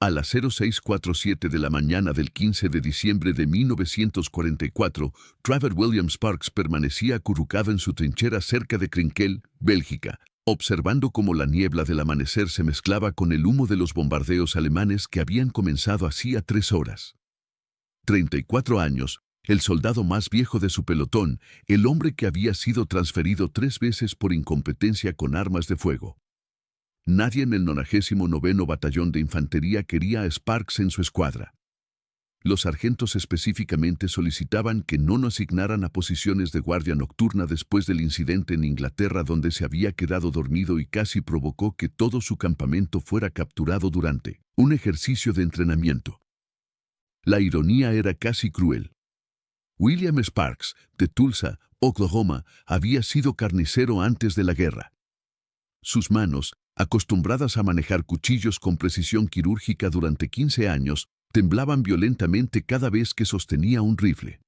A las 06:47 de la mañana del 15 de diciembre de 1944, Trevor William Sparks permanecía acurrucado en su trinchera cerca de Krinkel, Bélgica, observando cómo la niebla del amanecer se mezclaba con el humo de los bombardeos alemanes que habían comenzado hacía 3 horas. 34 años, el soldado más viejo de su pelotón, el hombre que había sido transferido 3 veces por incompetencia con armas de fuego. Nadie en el 99º Batallón de Infantería quería a Sparks en su escuadra. Los sargentos específicamente solicitaban que no nos asignaran a posiciones de guardia nocturna después del incidente en Inglaterra donde se había quedado dormido y casi provocó que todo su campamento fuera capturado durante un ejercicio de entrenamiento. La ironía era casi cruel. William Sparks, de Tulsa, Oklahoma, había sido carnicero antes de la guerra. Sus manos, acostumbradas a manejar cuchillos con precisión quirúrgica durante 15 años, temblaban violentamente cada vez que sostenía un rifle.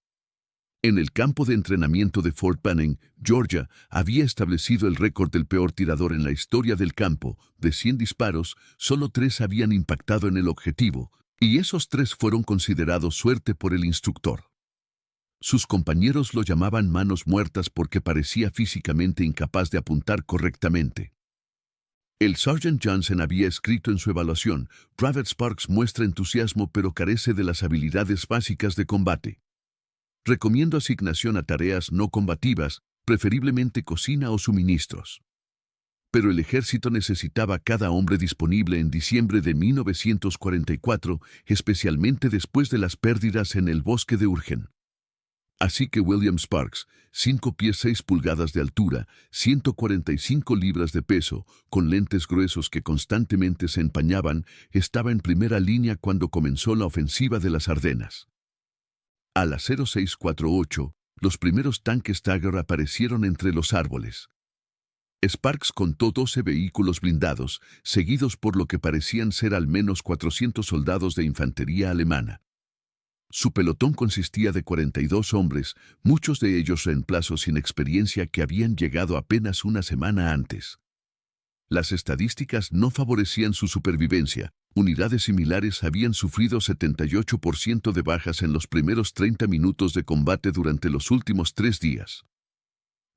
En el campo de entrenamiento de Fort Benning, Georgia, había establecido el récord del peor tirador en la historia del campo. De 100 disparos, solo 3 habían impactado en el objetivo, y esos 3 fueron considerados suerte por el instructor. Sus compañeros lo llamaban manos muertas porque parecía físicamente incapaz de apuntar correctamente. El Sergeant Johnson había escrito en su evaluación: Trevor Sparks muestra entusiasmo pero carece de las habilidades básicas de combate. Recomiendo asignación a tareas no combativas, preferiblemente cocina o suministros. Pero el ejército necesitaba cada hombre disponible en diciembre de 1944, especialmente después de las pérdidas en el bosque de Urgen. Así que William Sparks, 5 pies 6 pulgadas de altura, 145 libras de peso, con lentes gruesos que constantemente se empañaban, estaba en primera línea cuando comenzó la ofensiva de las Ardenas. A las 06:48, los primeros tanques Tiger aparecieron entre los árboles. Sparks contó 12 vehículos blindados, seguidos por lo que parecían ser al menos 400 soldados de infantería alemana. Su pelotón consistía de 42 hombres, muchos de ellos reemplazos sin experiencia que habían llegado apenas una semana antes. Las estadísticas no favorecían su supervivencia. Unidades similares habían sufrido 78% de bajas en los primeros 30 minutos de combate durante los últimos 3 días.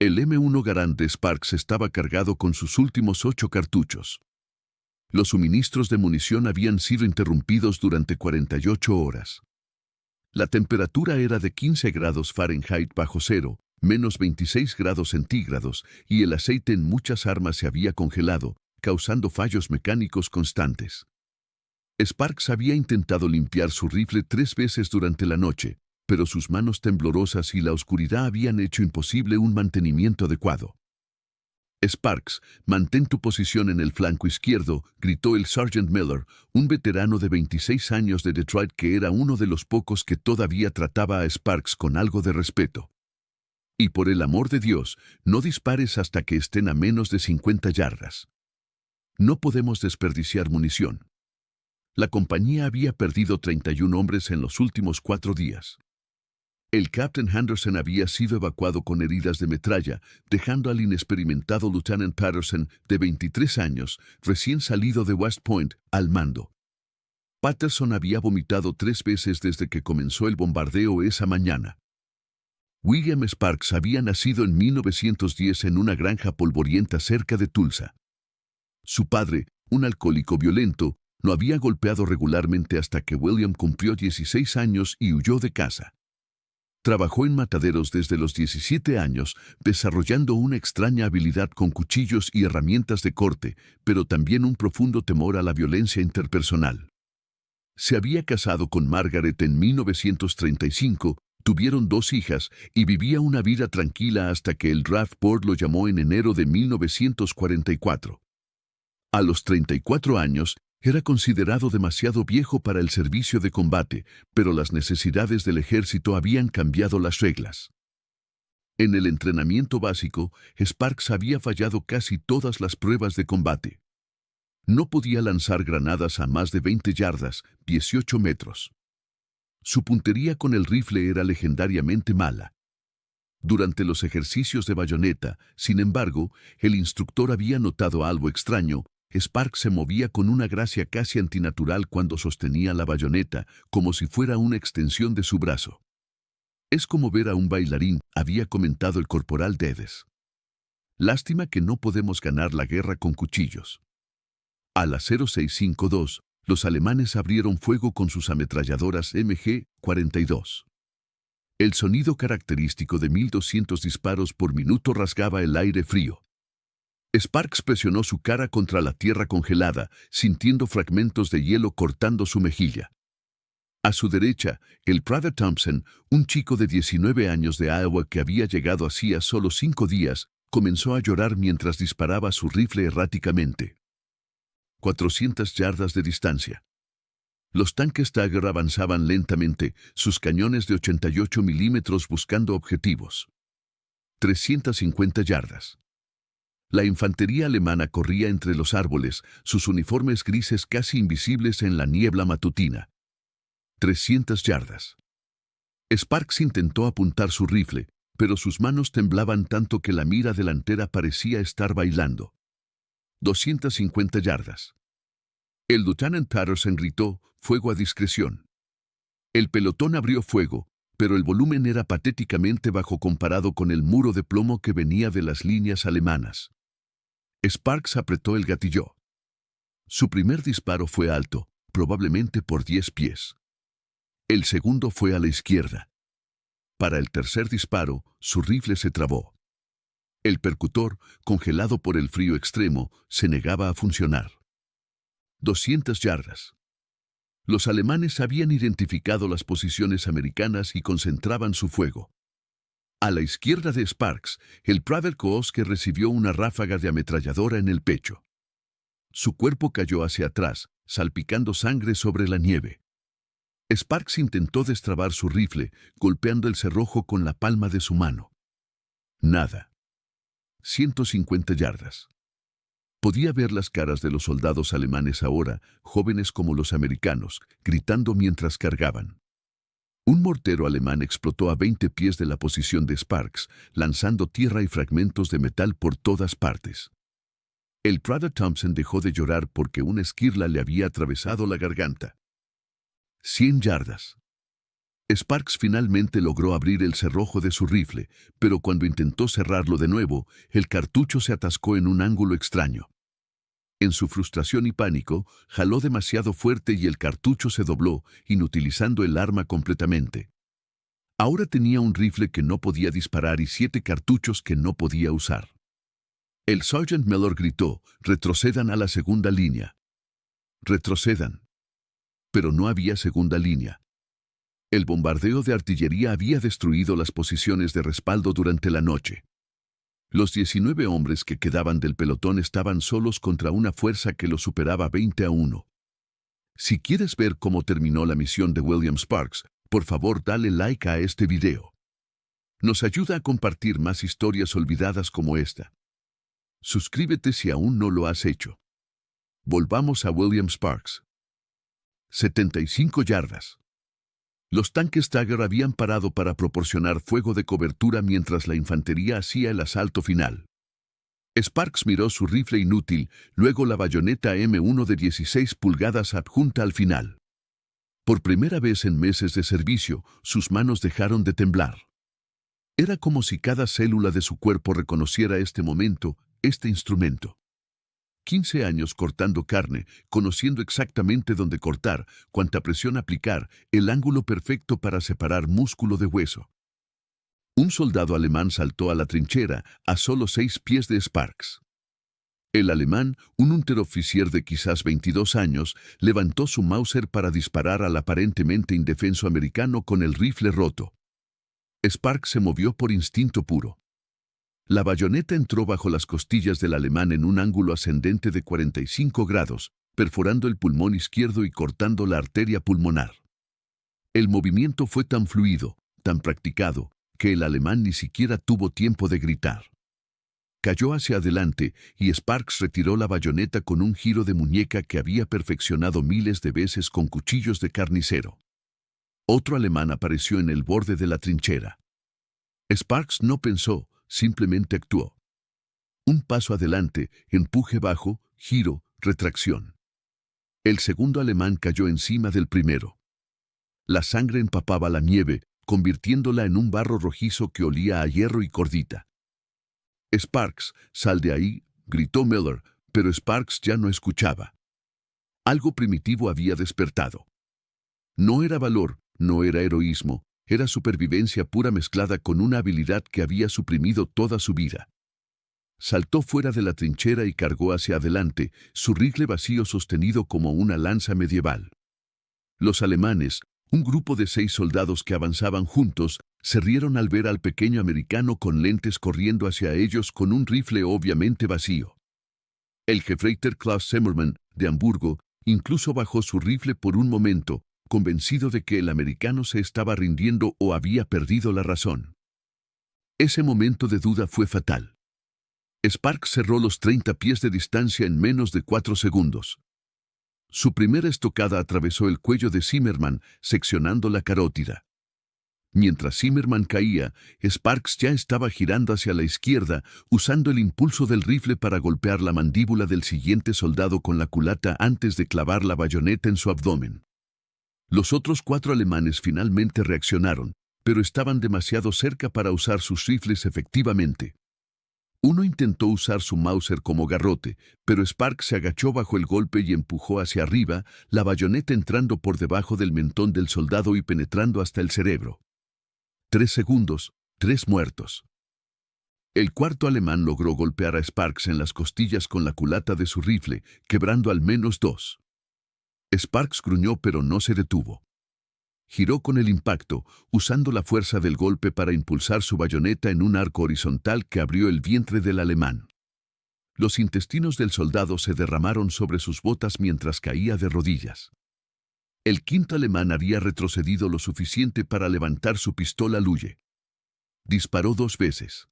El M1 Garand de Sparks estaba cargado con sus últimos 8 cartuchos. Los suministros de munición habían sido interrumpidos durante 48 horas. La temperatura era de 15 grados Fahrenheit bajo cero, menos 26 grados centígrados, y el aceite en muchas armas se había congelado, causando fallos mecánicos constantes. Sparks había intentado limpiar su rifle 3 veces durante la noche, pero sus manos temblorosas y la oscuridad habían hecho imposible un mantenimiento adecuado. Sparks, mantén tu posición en el flanco izquierdo, gritó el Sergeant Miller, un veterano de 26 años de Detroit que era uno de los pocos que todavía trataba a Sparks con algo de respeto. Y por el amor de Dios, no dispares hasta que estén a menos de 50 yardas. No podemos desperdiciar munición. La compañía había perdido 31 hombres en los últimos 4 días. El Captain Henderson había sido evacuado con heridas de metralla, dejando al inexperimentado Lieutenant Patterson, de 23 años, recién salido de West Point, al mando. Patterson había vomitado 3 veces desde que comenzó el bombardeo esa mañana. William Sparks había nacido en 1910 en una granja polvorienta cerca de Tulsa. Su padre, un alcohólico violento, lo había golpeado regularmente hasta que William cumplió 16 años y huyó de casa. Trabajó en mataderos desde los 17 años, desarrollando una extraña habilidad con cuchillos y herramientas de corte, pero también un profundo temor a la violencia interpersonal. Se había casado con Margaret en 1935, tuvieron 2 hijas y vivía una vida tranquila hasta que el Draft Board lo llamó en enero de 1944. A los 34 años, era considerado demasiado viejo para el servicio de combate, pero las necesidades del ejército habían cambiado las reglas. En el entrenamiento básico, Sparks había fallado casi todas las pruebas de combate. No podía lanzar granadas a más de 20 yardas, 18 metros. Su puntería con el rifle era legendariamente mala. Durante los ejercicios de bayoneta, sin embargo, el instructor había notado algo extraño. Sparks se movía con una gracia casi antinatural cuando sostenía la bayoneta, como si fuera una extensión de su brazo. «Es como ver a un bailarín», había comentado el corporal Dedes. «Lástima que no podemos ganar la guerra con cuchillos». A las 0652, los alemanes abrieron fuego con sus ametralladoras MG-42. El sonido característico de 1200 disparos por minuto rasgaba el aire frío. Sparks presionó su cara contra la tierra congelada, sintiendo fragmentos de hielo cortando su mejilla. A su derecha, el Private Thompson, un chico de 19 años de Iowa que había llegado hacía solo 5 días, comenzó a llorar mientras disparaba su rifle erráticamente. 400 yardas de distancia. Los tanques Tiger avanzaban lentamente, sus cañones de 88 milímetros buscando objetivos. 350 yardas. La infantería alemana corría entre los árboles, sus uniformes grises casi invisibles en la niebla matutina. 300 yardas. Sparks intentó apuntar su rifle, pero sus manos temblaban tanto que la mira delantera parecía estar bailando. 250 yardas. El lieutenant Patterson gritó, «Fuego a discreción». El pelotón abrió fuego, pero el volumen era patéticamente bajo comparado con el muro de plomo que venía de las líneas alemanas. Sparks apretó el gatillo. Su primer disparo fue alto, probablemente por 10 pies. El segundo fue a la izquierda. Para el tercer disparo, su rifle se trabó. El percutor, congelado por el frío extremo, se negaba a funcionar. 200 yardas. Los alemanes habían identificado las posiciones americanas y concentraban su fuego. A la izquierda de Sparks, el Private Kooske recibió una ráfaga de ametralladora en el pecho. Su cuerpo cayó hacia atrás, salpicando sangre sobre la nieve. Sparks intentó destrabar su rifle, golpeando el cerrojo con la palma de su mano. Nada. 150 yardas. Podía ver las caras de los soldados alemanes ahora, jóvenes como los americanos, gritando mientras cargaban. Un mortero alemán explotó a 20 pies de la posición de Sparks, lanzando tierra y fragmentos de metal por todas partes. El Private Thompson dejó de llorar porque una esquirla le había atravesado la garganta. 100 yardas. Sparks finalmente logró abrir el cerrojo de su rifle, pero cuando intentó cerrarlo de nuevo, el cartucho se atascó en un ángulo extraño. En su frustración y pánico, jaló demasiado fuerte y el cartucho se dobló, inutilizando el arma completamente. Ahora tenía un rifle que no podía disparar y 7 cartuchos que no podía usar. El Sergeant Miller gritó, «Retrocedan a la segunda línea». «Retrocedan». Pero no había segunda línea. El bombardeo de artillería había destruido las posiciones de respaldo durante la noche. Los 19 hombres que quedaban del pelotón estaban solos contra una fuerza que los superaba 20-1. Si quieres ver cómo terminó la misión de William Sparks, por favor dale like a este video. Nos ayuda a compartir más historias olvidadas como esta. Suscríbete si aún no lo has hecho. Volvamos a William Sparks. 75 yardas. Los tanques Tiger habían parado para proporcionar fuego de cobertura mientras la infantería hacía el asalto final. Sparks miró su rifle inútil, luego la bayoneta M1 de 16 pulgadas adjunta al final. Por primera vez en meses de servicio, sus manos dejaron de temblar. Era como si cada célula de su cuerpo reconociera este momento, este instrumento. 15 años cortando carne, conociendo exactamente dónde cortar, cuánta presión aplicar, el ángulo perfecto para separar músculo de hueso. Un soldado alemán saltó a la trinchera a solo 6 pies de Sparks. El alemán, un unteroficier de quizás 22 años, levantó su Mauser para disparar al aparentemente indefenso americano con el rifle roto. Sparks se movió por instinto puro. La bayoneta entró bajo las costillas del alemán en un ángulo ascendente de 45 grados, perforando el pulmón izquierdo y cortando la arteria pulmonar. El movimiento fue tan fluido, tan practicado, que el alemán ni siquiera tuvo tiempo de gritar. Cayó hacia adelante y Sparks retiró la bayoneta con un giro de muñeca que había perfeccionado miles de veces con cuchillos de carnicero. Otro alemán apareció en el borde de la trinchera. Sparks no pensó, simplemente actuó. Un paso adelante, empuje bajo, giro, retracción. El segundo alemán cayó encima del primero. La sangre empapaba la nieve, convirtiéndola en un barro rojizo que olía a hierro y cordita. «Sparks, sal de ahí», gritó Miller, pero Sparks ya no escuchaba. Algo primitivo había despertado. No era valor, no era heroísmo, era supervivencia pura mezclada con una habilidad que había suprimido toda su vida. Saltó fuera de la trinchera y cargó hacia adelante, su rifle vacío sostenido como una lanza medieval. Los alemanes, un grupo de 6 soldados que avanzaban juntos, se rieron al ver al pequeño americano con lentes corriendo hacia ellos con un rifle obviamente vacío. El Gefreiter Klaus Zimmermann, de Hamburgo, incluso bajó su rifle por un momento, convencido de que el americano se estaba rindiendo o había perdido la razón. Ese momento de duda fue fatal. Sparks cerró los 30 pies de distancia en menos de 4 segundos. Su primera estocada atravesó el cuello de Zimmermann, seccionando la carótida. Mientras Zimmermann caía, Sparks ya estaba girando hacia la izquierda, usando el impulso del rifle para golpear la mandíbula del siguiente soldado con la culata antes de clavar la bayoneta en su abdomen. Los otros 4 alemanes finalmente reaccionaron, pero estaban demasiado cerca para usar sus rifles efectivamente. Uno intentó usar su Mauser como garrote, pero Sparks se agachó bajo el golpe y empujó hacia arriba, la bayoneta entrando por debajo del mentón del soldado y penetrando hasta el cerebro. 3 segundos, 3 muertos. El cuarto alemán logró golpear a Sparks en las costillas con la culata de su rifle, quebrando al menos 2. Sparks gruñó pero no se detuvo. Giró con el impacto, usando la fuerza del golpe para impulsar su bayoneta en un arco horizontal que abrió el vientre del alemán. Los intestinos del soldado se derramaron sobre sus botas mientras caía de rodillas. El quinto alemán había retrocedido lo suficiente para levantar su pistola Luye. Disparó 2 veces.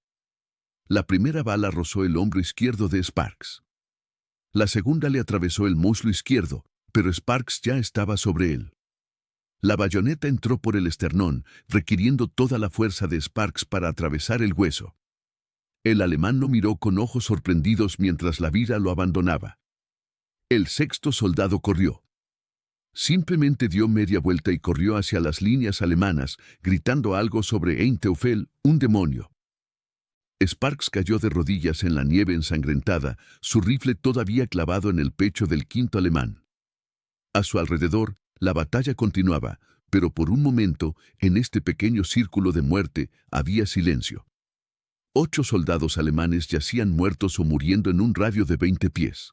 La primera bala rozó el hombro izquierdo de Sparks. La segunda le atravesó el muslo izquierdo, pero Sparks ya estaba sobre él. La bayoneta entró por el esternón, requiriendo toda la fuerza de Sparks para atravesar el hueso. El alemán lo miró con ojos sorprendidos mientras la vida lo abandonaba. El sexto soldado corrió. Simplemente dio media vuelta y corrió hacia las líneas alemanas, gritando algo sobre Ein Teufel, un demonio. Sparks cayó de rodillas en la nieve ensangrentada, su rifle todavía clavado en el pecho del quinto alemán. A su alrededor, la batalla continuaba, pero por un momento, en este pequeño círculo de muerte, había silencio. 8 soldados alemanes yacían muertos o muriendo en un radio de 20 pies.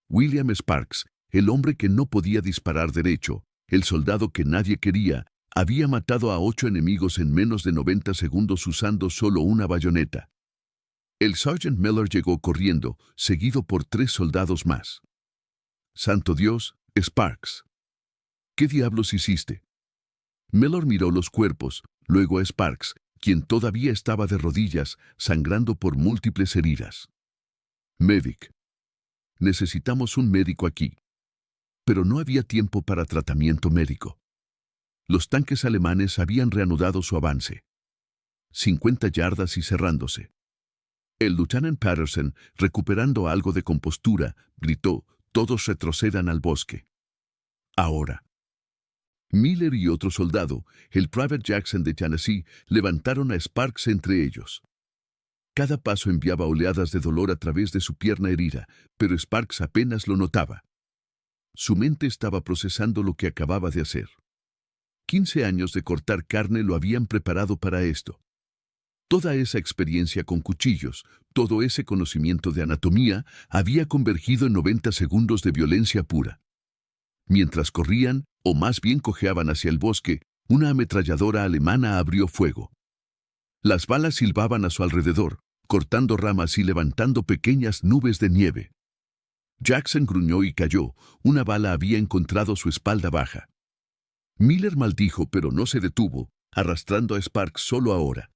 William Sparks, el hombre que no podía disparar derecho, el soldado que nadie quería, había matado a 8 enemigos en menos de 90 segundos usando solo una bayoneta. El Sergeant Miller llegó corriendo, seguido por 3 soldados más. ¡Santo Dios, Sparks! ¿Qué diablos hiciste? Miller miró los cuerpos, luego a Sparks, quien todavía estaba de rodillas, sangrando por múltiples heridas. Medic. Necesitamos un médico aquí. Pero no había tiempo para tratamiento médico. Los tanques alemanes habían reanudado su avance. 50 yardas y cerrándose. El lieutenant Patterson, recuperando algo de compostura, gritó: «Todos retrocedan al bosque». Ahora. Miller y otro soldado, el Private Jackson de Tennessee, levantaron a Sparks entre ellos. Cada paso enviaba oleadas de dolor a través de su pierna herida, pero Sparks apenas lo notaba. Su mente estaba procesando lo que acababa de hacer. 15 años de cortar carne lo habían preparado para esto. Toda esa experiencia con cuchillos, todo ese conocimiento de anatomía, había convergido en 90 segundos de violencia pura. Mientras corrían, o más bien cojeaban hacia el bosque, una ametralladora alemana abrió fuego. Las balas silbaban a su alrededor, cortando ramas y levantando pequeñas nubes de nieve. Jackson gruñó y cayó, una bala había encontrado su espalda baja. Miller maldijo pero no se detuvo, arrastrando a Sparks solo ahora.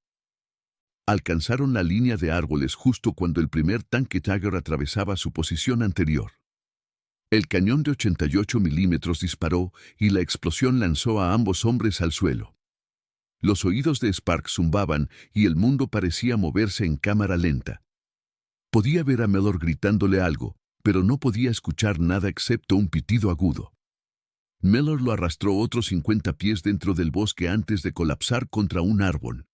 Alcanzaron la línea de árboles justo cuando el primer tanque Tiger atravesaba su posición anterior. El cañón de 88 milímetros disparó y la explosión lanzó a ambos hombres al suelo. Los oídos de Sparks zumbaban y el mundo parecía moverse en cámara lenta. Podía ver a Miller gritándole algo, pero no podía escuchar nada excepto un pitido agudo. Miller lo arrastró otros 50 pies dentro del bosque antes de colapsar contra un árbol.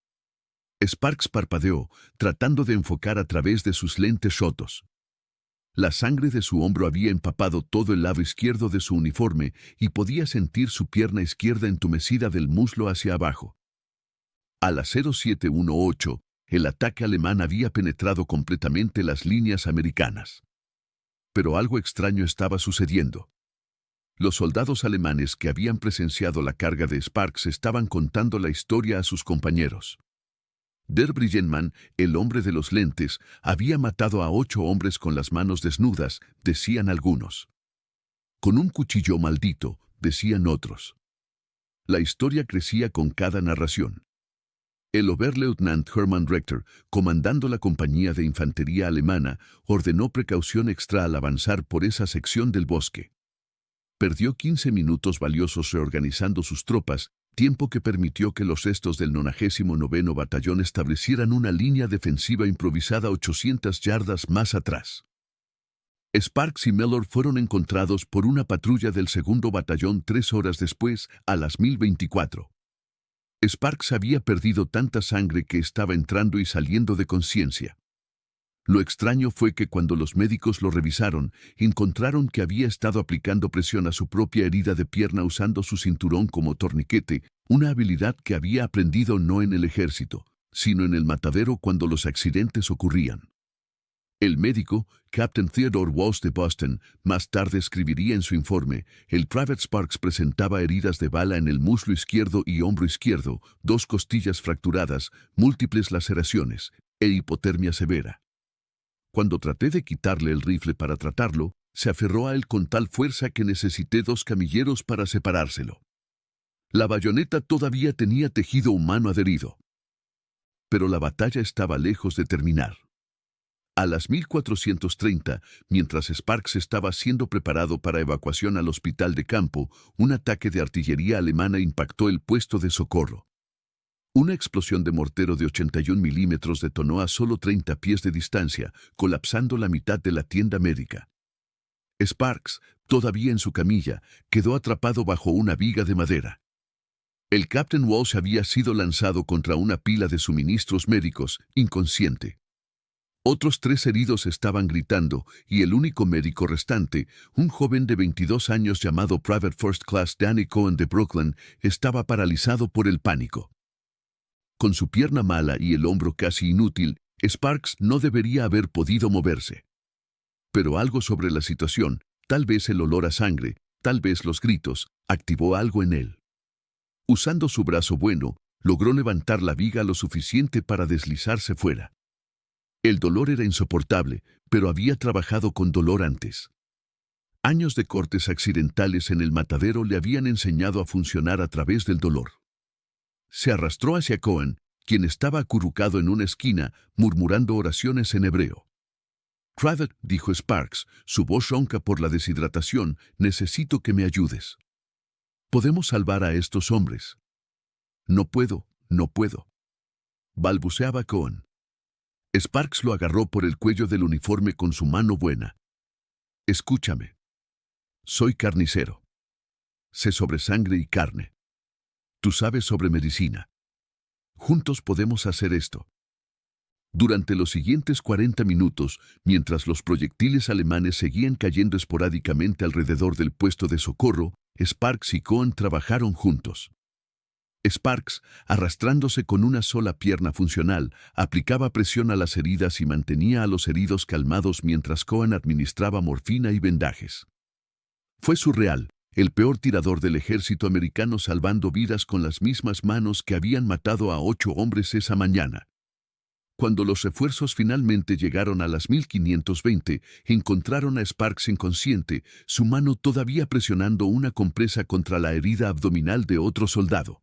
Sparks parpadeó, tratando de enfocar a través de sus lentes rotos. La sangre de su hombro había empapado todo el lado izquierdo de su uniforme y podía sentir su pierna izquierda entumecida del muslo hacia abajo. A las 0718, el ataque alemán había penetrado completamente las líneas americanas. Pero algo extraño estaba sucediendo. Los soldados alemanes que habían presenciado la carga de Sparks estaban contando la historia a sus compañeros. Der Brillenmann, el hombre de los lentes, había matado a 8 hombres con las manos desnudas, decían algunos. Con un cuchillo maldito, decían otros. La historia crecía con cada narración. El Oberleutnant Hermann Richter, comandando la compañía de infantería alemana, ordenó precaución extra al avanzar por esa sección del bosque. Perdió 15 minutos valiosos reorganizando sus tropas, tiempo que permitió que los restos del 99º Batallón establecieran una línea defensiva improvisada 800 yardas más atrás. Sparks y Miller fueron encontrados por una patrulla del 2º Batallón 3 horas después, a las 1024. Sparks había perdido tanta sangre que estaba entrando y saliendo de conciencia. Lo extraño fue que cuando los médicos lo revisaron, encontraron que había estado aplicando presión a su propia herida de pierna usando su cinturón como torniquete, una habilidad que había aprendido no en el ejército, sino en el matadero cuando los accidentes ocurrían. El médico, Captain Theodore Walsh de Boston, más tarde escribiría en su informe, el Private Sparks presentaba heridas de bala en el muslo izquierdo y hombro izquierdo, 2 costillas fracturadas, múltiples laceraciones, e hipotermia severa. Cuando traté de quitarle el rifle para tratarlo, se aferró a él con tal fuerza que necesité 2 camilleros para separárselo. La bayoneta todavía tenía tejido humano adherido. Pero la batalla estaba lejos de terminar. A las 1430, mientras Sparks estaba siendo preparado para evacuación al hospital de campo, un ataque de artillería alemana impactó el puesto de socorro. Una explosión de mortero de 81 milímetros detonó a solo 30 pies de distancia, colapsando la mitad de la tienda médica. Sparks, todavía en su camilla, quedó atrapado bajo una viga de madera. El Captain Walsh había sido lanzado contra una pila de suministros médicos, inconsciente. Otros 3 heridos estaban gritando, y el único médico restante, un joven de 22 años llamado Private First Class Danny Cohen de Brooklyn, estaba paralizado por el pánico. Con su pierna mala y el hombro casi inútil, Sparks no debería haber podido moverse. Pero algo sobre la situación, tal vez el olor a sangre, tal vez los gritos, activó algo en él. Usando su brazo bueno, logró levantar la viga lo suficiente para deslizarse fuera. El dolor era insoportable, pero había trabajado con dolor antes. Años de cortes accidentales en el matadero le habían enseñado a funcionar a través del dolor. Se arrastró hacia Cohen, quien estaba acurrucado en una esquina, murmurando oraciones en hebreo. «Private», dijo Sparks, su voz ronca por la deshidratación, «necesito que me ayudes. Podemos salvar a estos hombres». «No puedo, no puedo», balbuceaba Cohen. Sparks lo agarró por el cuello del uniforme con su mano buena. «Escúchame. Soy carnicero. Sé sobre sangre y carne. Tú sabes sobre medicina. Juntos podemos hacer esto». Durante los siguientes 40 minutos, mientras los proyectiles alemanes seguían cayendo esporádicamente alrededor del puesto de socorro, Sparks y Cohen trabajaron juntos. Sparks, arrastrándose con una sola pierna funcional, aplicaba presión a las heridas y mantenía a los heridos calmados mientras Cohen administraba morfina y vendajes. Fue surreal, el peor tirador del ejército americano salvando vidas con las mismas manos que habían matado a 8 hombres esa mañana. Cuando los refuerzos finalmente llegaron a las 1520, encontraron a Sparks inconsciente, su mano todavía presionando una compresa contra la herida abdominal de otro soldado.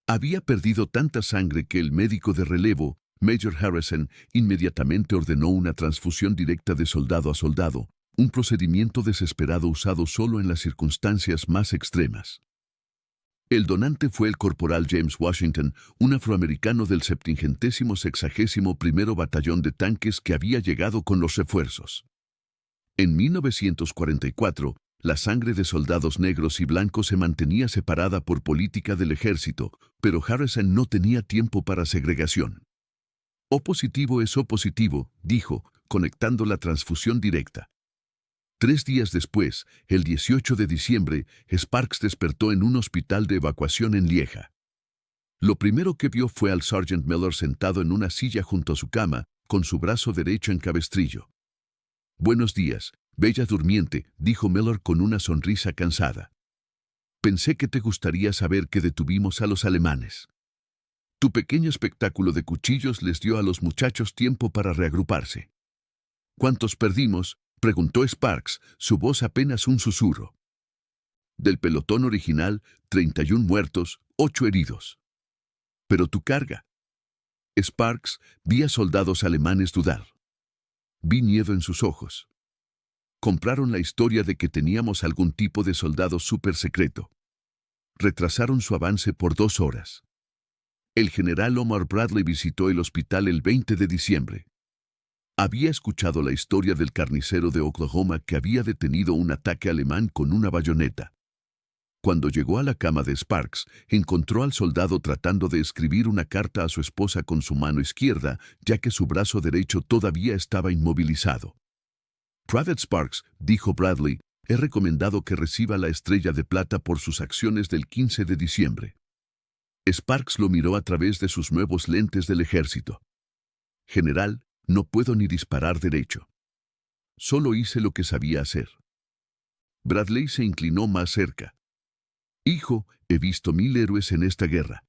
Había perdido tanta sangre que el médico de relevo, Major Harrison, inmediatamente ordenó una transfusión directa de soldado a soldado, un procedimiento desesperado usado solo en las circunstancias más extremas. El donante fue el corporal James Washington, un afroamericano del 761º Batallón de Tanques que había llegado con los refuerzos. En 1944, la sangre de soldados negros y blancos se mantenía separada por política del ejército, pero Harrison no tenía tiempo para segregación. O positivo es O positivo, dijo, conectando la transfusión directa. 3 días después, el 18 de diciembre, Sparks despertó en un hospital de evacuación en Lieja. Lo primero que vio fue al Sergeant Miller sentado en una silla junto a su cama, con su brazo derecho en cabestrillo. «Buenos días, bella durmiente», dijo Miller con una sonrisa cansada. «Pensé que te gustaría saber que detuvimos a los alemanes. Tu pequeño espectáculo de cuchillos les dio a los muchachos tiempo para reagruparse». «¿Cuántos perdimos?», preguntó Sparks, su voz apenas un susurro. «Del pelotón original, 31 muertos, 8 heridos». «Pero tu carga». Sparks, vi a soldados alemanes dudar. Vi miedo en sus ojos. Compraron la historia de que teníamos algún tipo de soldado súper secreto. Retrasaron su avance por 2 horas. El general Omar Bradley visitó el hospital el 20 de diciembre. Había escuchado la historia del carnicero de Oklahoma que había detenido un ataque alemán con una bayoneta. Cuando llegó a la cama de Sparks, encontró al soldado tratando de escribir una carta a su esposa con su mano izquierda, ya que su brazo derecho todavía estaba inmovilizado. «Private Sparks», dijo Bradley, «he recomendado que reciba la estrella de plata por sus acciones del 15 de diciembre». Sparks lo miró a través de sus nuevos lentes del ejército. «General, no puedo ni disparar derecho. Solo hice lo que sabía hacer». Bradley se inclinó más cerca. «Hijo, he visto 1000 héroes en esta guerra.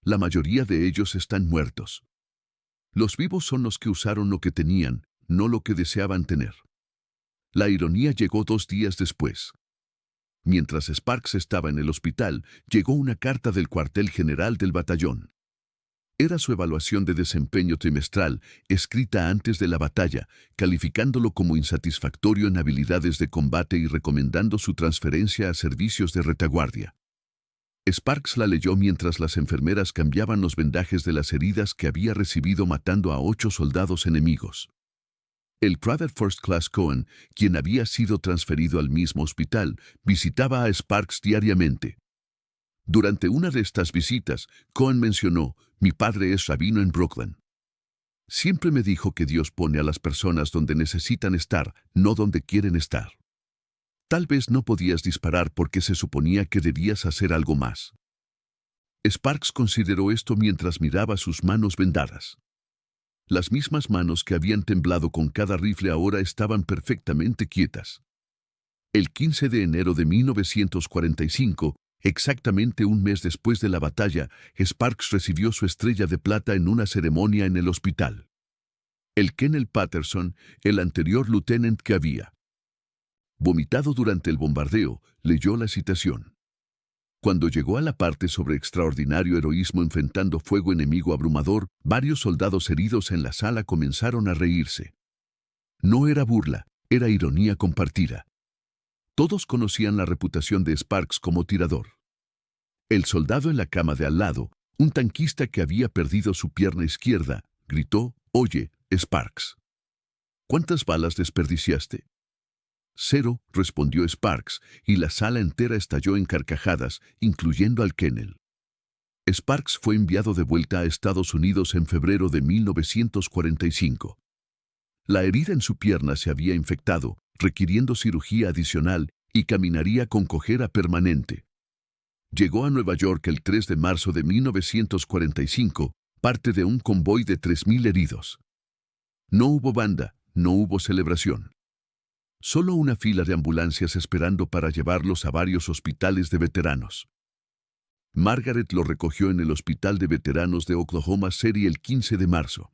La mayoría de ellos están muertos. Los vivos son los que usaron lo que tenían, no lo que deseaban tener». La ironía llegó 2 días después. Mientras Sparks estaba en el hospital, llegó una carta del cuartel general del batallón. Era su evaluación de desempeño trimestral, escrita antes de la batalla, calificándolo como insatisfactorio en habilidades de combate y recomendando su transferencia a servicios de retaguardia. Sparks la leyó mientras las enfermeras cambiaban los vendajes de las heridas que había recibido matando a 8 soldados enemigos. El Private First Class Cohen, quien había sido transferido al mismo hospital, visitaba a Sparks diariamente. Durante una de estas visitas, Cohen mencionó: «Mi padre es rabino en Brooklyn. Siempre me dijo que Dios pone a las personas donde necesitan estar, no donde quieren estar. Tal vez no podías disparar porque se suponía que debías hacer algo más». Sparks consideró esto mientras miraba sus manos vendadas. Las mismas manos que habían temblado con cada rifle ahora estaban perfectamente quietas. El 15 de enero de 1945, exactamente un mes después de la batalla, Sparks recibió su estrella de plata en una ceremonia en el hospital. El Colonel Patterson, el anterior lieutenant que había vomitado durante el bombardeo, leyó la citación. Cuando llegó a la parte sobre extraordinario heroísmo enfrentando fuego enemigo abrumador, varios soldados heridos en la sala comenzaron a reírse. No era burla, era ironía compartida. Todos conocían la reputación de Sparks como tirador. El soldado en la cama de al lado, un tanquista que había perdido su pierna izquierda, gritó: «Oye, Sparks, ¿cuántas balas desperdiciaste?». «0», respondió Sparks, y la sala entera estalló en carcajadas, incluyendo al Colonel. Sparks fue enviado de vuelta a Estados Unidos en febrero de 1945. La herida en su pierna se había infectado, requiriendo cirugía adicional, y caminaría con cojera permanente. Llegó a Nueva York el 3 de marzo de 1945, parte de un convoy de 3000 heridos. No hubo banda, no hubo celebración. Solo una fila de ambulancias esperando para llevarlos a varios hospitales de veteranos. Margaret lo recogió en el Hospital de Veteranos de Oklahoma City el 15 de marzo.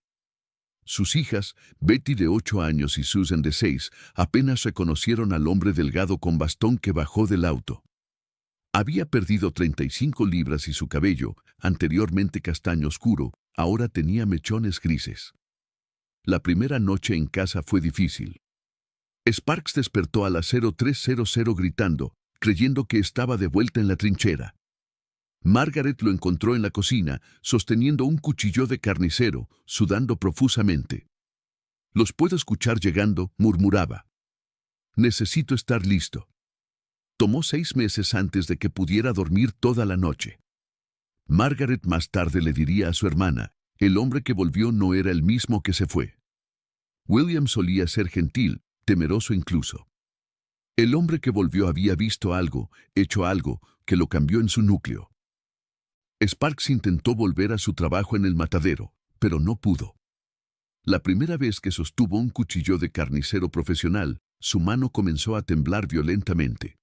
Sus hijas, Betty de 8 años y Susan de 6, apenas reconocieron al hombre delgado con bastón que bajó del auto. Había perdido 35 libras y su cabello, anteriormente castaño oscuro, ahora tenía mechones grises. La primera noche en casa fue difícil. Sparks despertó a las 03:00 gritando, creyendo que estaba de vuelta en la trinchera. Margaret lo encontró en la cocina, sosteniendo un cuchillo de carnicero, sudando profusamente. «Los puedo escuchar llegando», murmuraba. Necesito estar listo. Tomó 6 meses antes de que pudiera dormir toda la noche. Margaret más tarde le diría a su hermana, el hombre que volvió no era el mismo que se fue. William solía ser gentil, temeroso incluso. El hombre que volvió había visto algo, hecho algo, que lo cambió en su núcleo. Sparks intentó volver a su trabajo en el matadero, pero no pudo. La primera vez que sostuvo un cuchillo de carnicero profesional, su mano comenzó a temblar violentamente.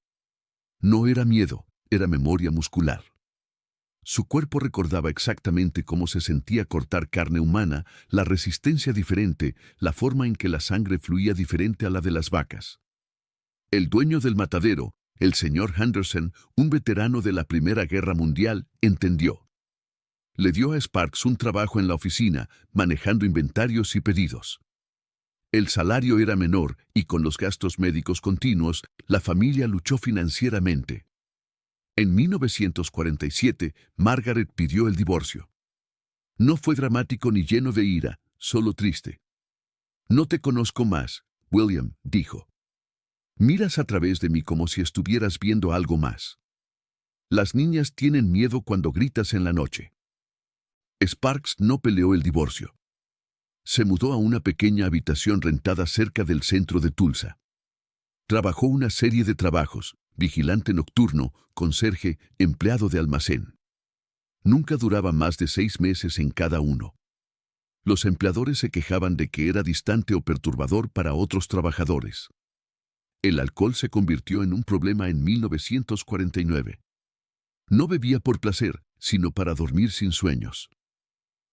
No era miedo, era memoria muscular. Su cuerpo recordaba exactamente cómo se sentía cortar carne humana, la resistencia diferente, la forma en que la sangre fluía diferente a la de las vacas. El dueño del matadero, el señor Henderson, un veterano de la Primera Guerra Mundial, entendió. Le dio a Sparks un trabajo en la oficina, manejando inventarios y pedidos. El salario era menor y con los gastos médicos continuos, la familia luchó financieramente. En 1947, Margaret pidió el divorcio. No fue dramático ni lleno de ira, solo triste. No te conozco más, William, dijo. Miras a través de mí como si estuvieras viendo algo más. Las niñas tienen miedo cuando gritas en la noche. Sparks no peleó el divorcio. Se mudó a una pequeña habitación rentada cerca del centro de Tulsa. Trabajó una serie de trabajos, vigilante nocturno, conserje, empleado de almacén. Nunca duraba más de 6 meses en cada uno. Los empleadores se quejaban de que era distante o perturbador para otros trabajadores. El alcohol se convirtió en un problema en 1949. No bebía por placer, sino para dormir sin sueños.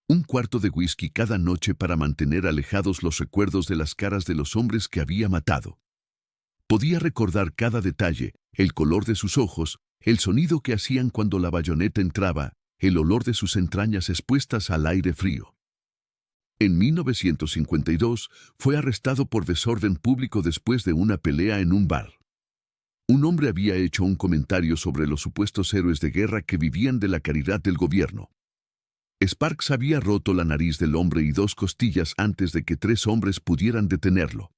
Un cuarto de whisky cada noche para mantener alejados los recuerdos de las caras de los hombres que había matado. Podía recordar cada detalle, el color de sus ojos, el sonido que hacían cuando la bayoneta entraba, el olor de sus entrañas expuestas al aire frío. En 1952 fue arrestado por desorden público después de una pelea en un bar. Un hombre había hecho un comentario sobre los supuestos héroes de guerra que vivían de la caridad del gobierno. Sparks había roto la nariz del hombre y 2 costillas antes de que 3 hombres pudieran detenerlo.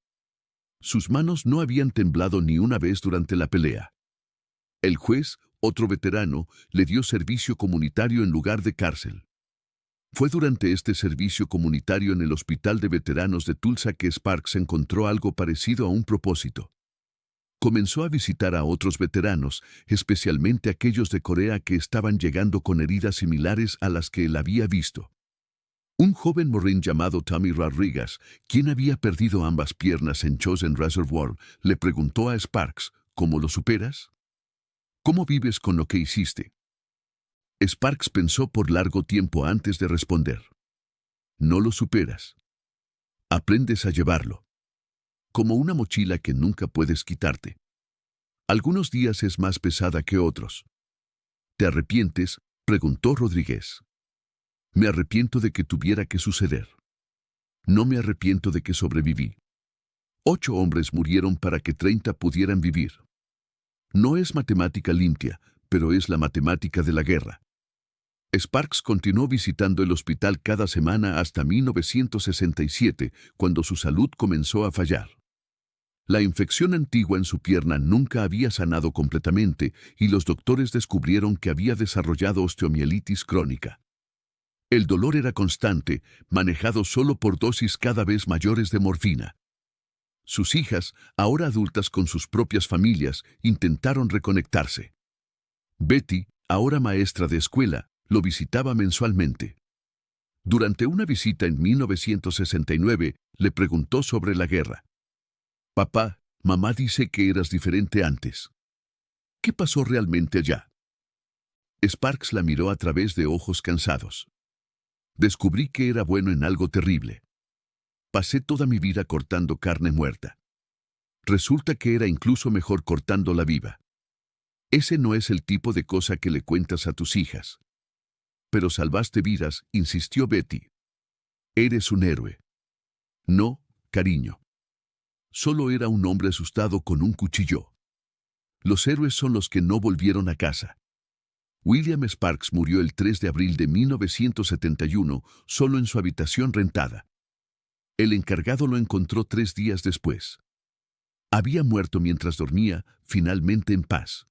Sus manos no habían temblado ni una vez durante la pelea. El juez, otro veterano, le dio servicio comunitario en lugar de cárcel. Fue durante este servicio comunitario en el Hospital de Veteranos de Tulsa que Sparks encontró algo parecido a un propósito. Comenzó a visitar a otros veteranos, especialmente aquellos de Corea que estaban llegando con heridas similares a las que él había visto. Un joven marine llamado Tommy Rodriguez, quien había perdido ambas piernas en Chosin Reservoir, le preguntó a Sparks, ¿cómo lo superas? ¿Cómo vives con lo que hiciste? Sparks pensó por largo tiempo antes de responder. No lo superas. Aprendes a llevarlo. Como una mochila que nunca puedes quitarte. Algunos días es más pesada que otros. ¿Te arrepientes?, preguntó Rodríguez. Me arrepiento de que tuviera que suceder. No me arrepiento de que sobreviví. 8 hombres murieron para que 30 pudieran vivir. No es matemática limpia, pero es la matemática de la guerra. Sparks continuó visitando el hospital cada semana hasta 1967, cuando su salud comenzó a fallar. La infección antigua en su pierna nunca había sanado completamente y los doctores descubrieron que había desarrollado osteomielitis crónica. El dolor era constante, manejado solo por dosis cada vez mayores de morfina. Sus hijas, ahora adultas con sus propias familias, intentaron reconectarse. Betty, ahora maestra de escuela, lo visitaba mensualmente. Durante una visita en 1969, le preguntó sobre la guerra. Papá, mamá dice que eras diferente antes. ¿Qué pasó realmente allá? Sparks la miró a través de ojos cansados. Descubrí que era bueno en algo terrible. Pasé toda mi vida cortando carne muerta. Resulta que era incluso mejor cortándola viva. Ese no es el tipo de cosa que le cuentas a tus hijas. Pero salvaste vidas, insistió Betty. Eres un héroe. No, cariño. Solo era un hombre asustado con un cuchillo. Los héroes son los que no volvieron a casa. William Sparks murió el 3 de abril de 1971, solo en su habitación rentada. El encargado lo encontró 3 días después. Había muerto mientras dormía, finalmente en paz.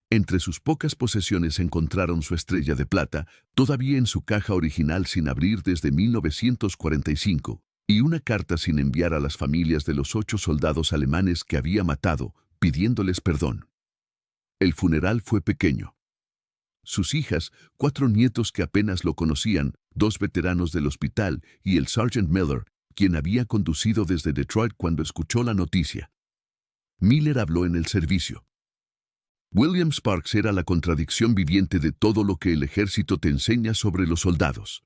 Entre sus pocas posesiones encontraron su estrella de plata, todavía en su caja original sin abrir desde 1945, y una carta sin enviar a las familias de los 8 soldados alemanes que había matado, pidiéndoles perdón. El funeral fue pequeño. Sus hijas, 4 nietos que apenas lo conocían, 2 veteranos del hospital y el Sergeant Miller, quien había conducido desde Detroit cuando escuchó la noticia. Miller habló en el servicio. William Sparks era la contradicción viviente de todo lo que el ejército te enseña sobre los soldados.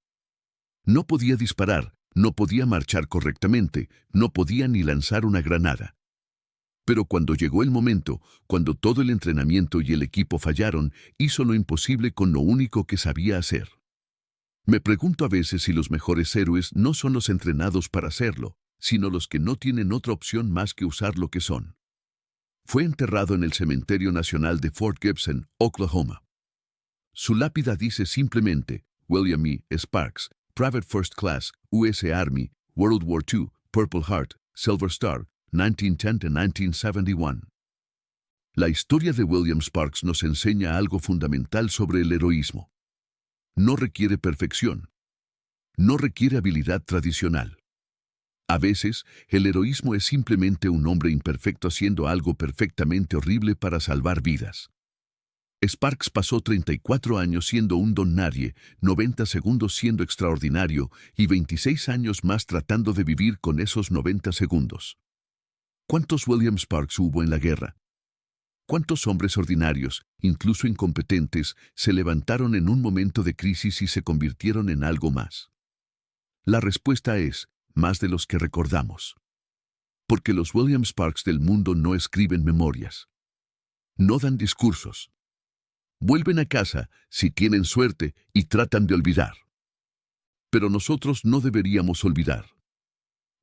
No podía disparar, no podía marchar correctamente, no podía ni lanzar una granada. Pero cuando llegó el momento, cuando todo el entrenamiento y el equipo fallaron, hizo lo imposible con lo único que sabía hacer. Me pregunto a veces si los mejores héroes no son los entrenados para hacerlo, sino los que no tienen otra opción más que usar lo que son. Fue enterrado en el Cementerio Nacional de Fort Gibson, Oklahoma. Su lápida dice simplemente, William E. Sparks, Private First Class, U.S. Army, World War II, Purple Heart, Silver Star, 1910-1971. La historia de William Sparks nos enseña algo fundamental sobre el heroísmo. No requiere perfección. No requiere habilidad tradicional. A veces, el heroísmo es simplemente un hombre imperfecto haciendo algo perfectamente horrible para salvar vidas. Sparks pasó 34 años siendo un don nadie, 90 segundos siendo extraordinario y 26 años más tratando de vivir con esos 90 segundos. ¿Cuántos William Sparks hubo en la guerra? ¿Cuántos hombres ordinarios, incluso incompetentes, se levantaron en un momento de crisis y se convirtieron en algo más? La respuesta es, más de los que recordamos. Porque los William Sparks del mundo no escriben memorias. No dan discursos. Vuelven a casa, si tienen suerte, y tratan de olvidar. Pero nosotros no deberíamos olvidar.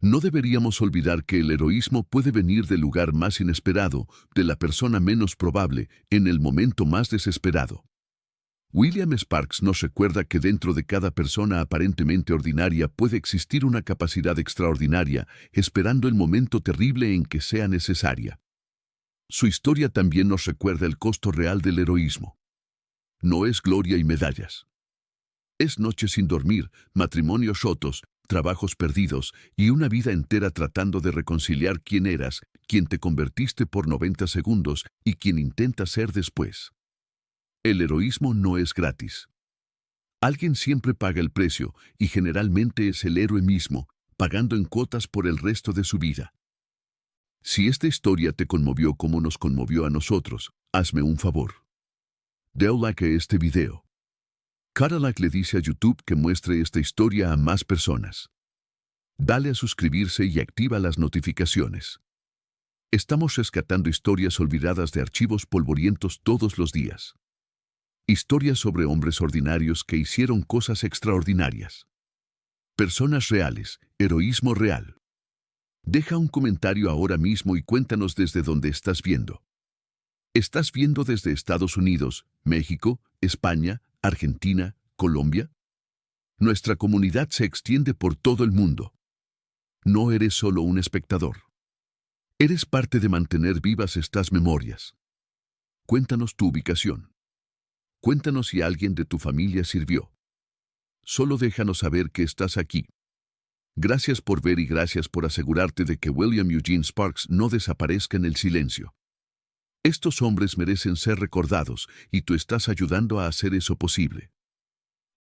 No deberíamos olvidar que el heroísmo puede venir del lugar más inesperado, de la persona menos probable, en el momento más desesperado. William Sparks nos recuerda que dentro de cada persona aparentemente ordinaria puede existir una capacidad extraordinaria, esperando el momento terrible en que sea necesaria. Su historia también nos recuerda el costo real del heroísmo. No es gloria y medallas. Es noches sin dormir, matrimonios rotos, trabajos perdidos y una vida entera tratando de reconciliar quién eras, quién te convertiste por 90 segundos y quién intenta ser después. El heroísmo no es gratis. Alguien siempre paga el precio y generalmente es el héroe mismo, pagando en cuotas por el resto de su vida. Si esta historia te conmovió como nos conmovió a nosotros, hazme un favor. Dale like a este video. Cada like le dice a YouTube que muestre esta historia a más personas. Dale a suscribirse y activa las notificaciones. Estamos rescatando historias olvidadas de archivos polvorientos todos los días. Historias sobre hombres ordinarios que hicieron cosas extraordinarias. Personas reales, heroísmo real. Deja un comentario ahora mismo y cuéntanos desde dónde estás viendo. ¿Estás viendo desde Estados Unidos, México, España, Argentina, Colombia? Nuestra comunidad se extiende por todo el mundo. No eres solo un espectador. Eres parte de mantener vivas estas memorias. Cuéntanos tu ubicación. Cuéntanos si alguien de tu familia sirvió. Solo déjanos saber que estás aquí. Gracias por ver y gracias por asegurarte de que William Eugene Sparks no desaparezca en el silencio. Estos hombres merecen ser recordados y tú estás ayudando a hacer eso posible.